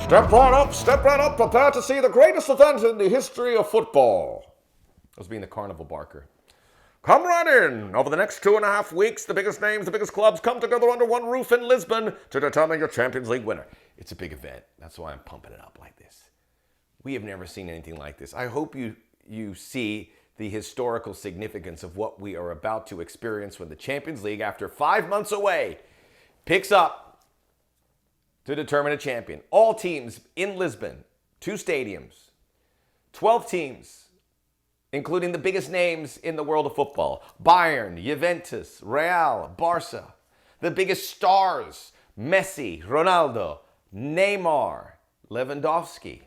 Step right up, prepare to see the greatest event in the history of football. I was being the carnival barker. Come right in. Over the next 2.5 weeks, the biggest names, the biggest clubs come together under one roof in Lisbon to determine your Champions League winner. It's a big event. That's why I'm pumping it up like this. We have never seen anything like this. I hope you see the historical significance of what we are about to experience when the Champions League, after 5 months away, picks up to determine a champion. All teams in Lisbon, 2 stadiums, 12 teams, including the biggest names in the world of football. Bayern, Juventus, Real, Barca. The biggest stars, Messi, Ronaldo, Neymar, Lewandowski.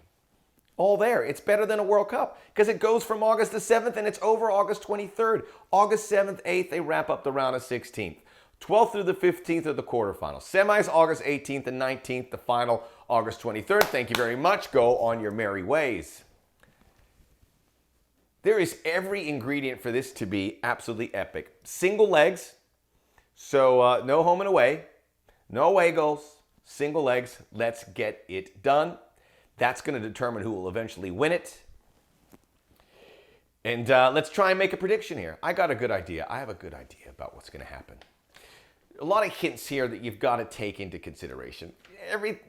All there. It's better than a World Cup because it goes from August the 7th and it's over August 23rd. August 7th, 8th, they wrap up the round of 16th. 12th through the 15th are the quarterfinals. Semis, August 18th and 19th. The final, August 23rd. Thank you very much. Go on your merry ways. There is every ingredient for this to be absolutely epic. Single legs, so no home and away. No away goals. Single legs. Let's get it done. That's going to determine who will eventually win it. And let's try and make a prediction here. I got a good idea. I have a good idea about what's going to happen. A lot of hints here that you've got to take into consideration.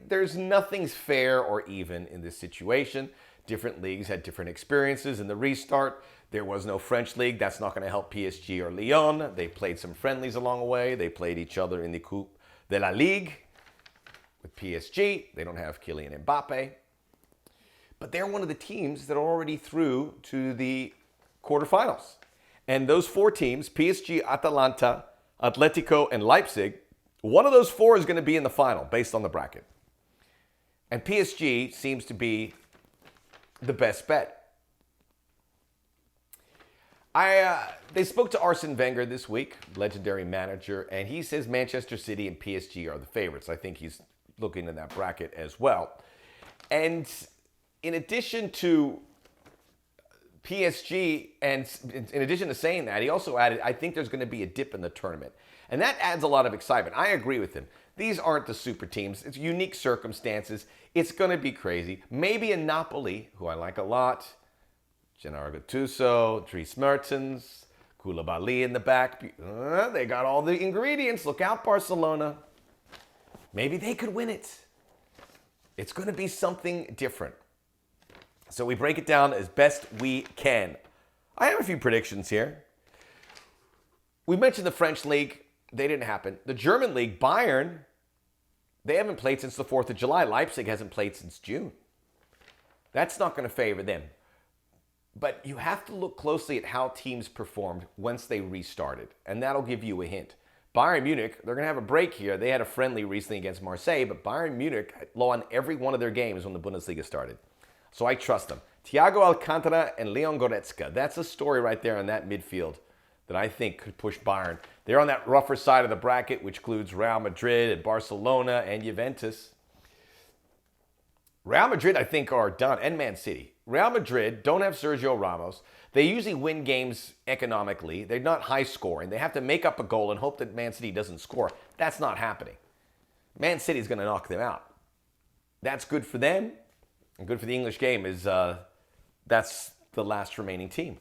There's nothing's fair or even in this situation. Different leagues had different experiences. In the restart, there was no French league. That's not going to help PSG or Lyon. They played some friendlies along the way. They played each other in the Coupe de la Ligue with PSG. They don't have Kylian Mbappe. But they're one of the teams that are already through to the quarterfinals. And those 4 teams, PSG, Atalanta, Atletico, and Leipzig, one of those 4 is going to be in the final based on the bracket. And PSG seems to be the best bet. They spoke to Arsene Wenger this week, legendary manager, and he says Manchester City and PSG are the favorites. I think he's looking in that bracket as well. And in addition to PSG, and in addition to saying that, he also added, I think there's going to be a dip in the tournament. And that adds a lot of excitement. I agree with him. These aren't the super teams. It's unique circumstances. It's going to be crazy. Maybe a Napoli, who I like a lot, Gennaro Gattuso, Dries Mertens, Koulibaly in the back. They got all the ingredients. Look out, Barcelona. Maybe they could win it. It's going to be something different. So we break it down as best we can. I have a few predictions here. We mentioned the French league. They didn't happen. The German league, Bayern, they haven't played since the 4th of July. Leipzig hasn't played since June. That's not going to favor them. But you have to look closely at how teams performed once they restarted, and that'll give you a hint. Bayern Munich, they're going to have a break here. They had a friendly recently against Marseille, but Bayern Munich won every one of their games when the Bundesliga started. So I trust them. Thiago Alcantara and Leon Goretzka. That's a story right there in that midfield that I think could push Bayern. They're on that rougher side of the bracket, which includes Real Madrid and Barcelona and Juventus. Real Madrid, I think, are done, and Man City. Real Madrid don't have Sergio Ramos. They usually win games economically. They're not high scoring. They have to make up a goal and hope that Man City doesn't score. That's not happening. Man City is going to knock them out. That's good for them. And good for the English game is that's the last remaining team.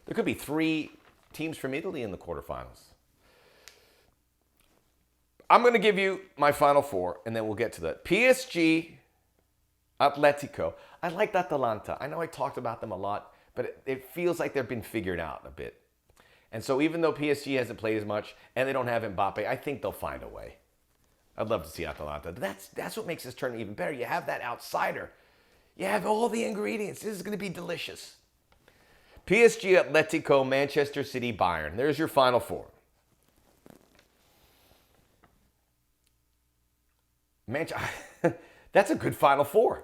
There could be 3 teams from Italy in the quarterfinals. I'm going to give you my final 4, and then we'll get to that. PSG, Atletico. I like Atalanta. I know I talked about them a lot, but it feels like they've been figured out a bit. And so even though PSG hasn't played as much, and they don't have Mbappe, I think they'll find a way. I'd love to see Atalanta. That's what makes this tournament even better. You have that outsider. You have all the ingredients. This is going to be delicious. PSG, Atletico, Manchester City, Bayern. There's your final 4. That's a good final 4.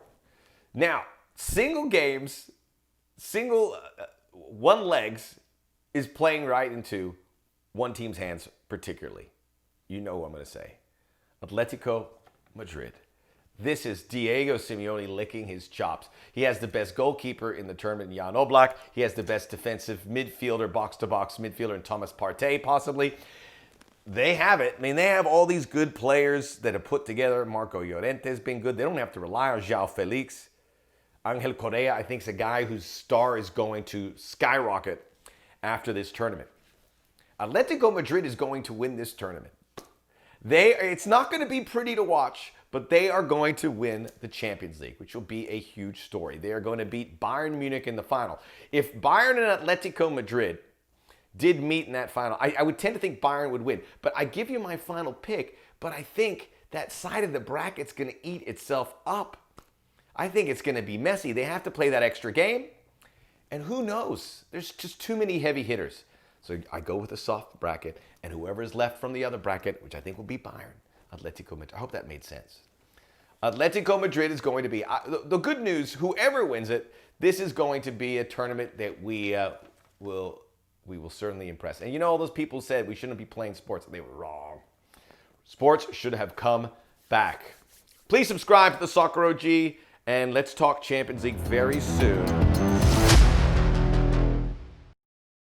Now, single games, one legs is playing right into one team's hands particularly. You know what I'm going to say. Atletico Madrid. This is Diego Simeone licking his chops. He has the best goalkeeper in the tournament, Jan Oblak. He has the best defensive midfielder, box-to-box midfielder, in Thomas Partey, possibly. They have it. I mean, they have all these good players that are put together. Marco Llorente's been good. They don't have to rely on João Felix. Angel Correa, I think, is a guy whose star is going to skyrocket after this tournament. Atletico Madrid is going to win this tournament. It's not going to be pretty to watch, but they are going to win the Champions League, which will be a huge story. They are going to beat Bayern Munich in the final. If Bayern and Atletico Madrid did meet in that final, I would tend to think Bayern would win. But I give you my final pick, but I think that side of the bracket's going to eat itself up. I think it's going to be messy. They have to play that extra game. And who knows? There's just too many heavy hitters. So I go with a soft bracket, and whoever is left from the other bracket, which I think will be Bayern, Atletico Madrid. I hope that made sense. Atletico Madrid is going to be, the good news, whoever wins it, this is going to be a tournament that we will certainly impress. And you know, all those people said we shouldn't be playing sports. They were wrong. Sports should have come back. Please subscribe to the Soccer O.G. and let's talk Champions League very soon.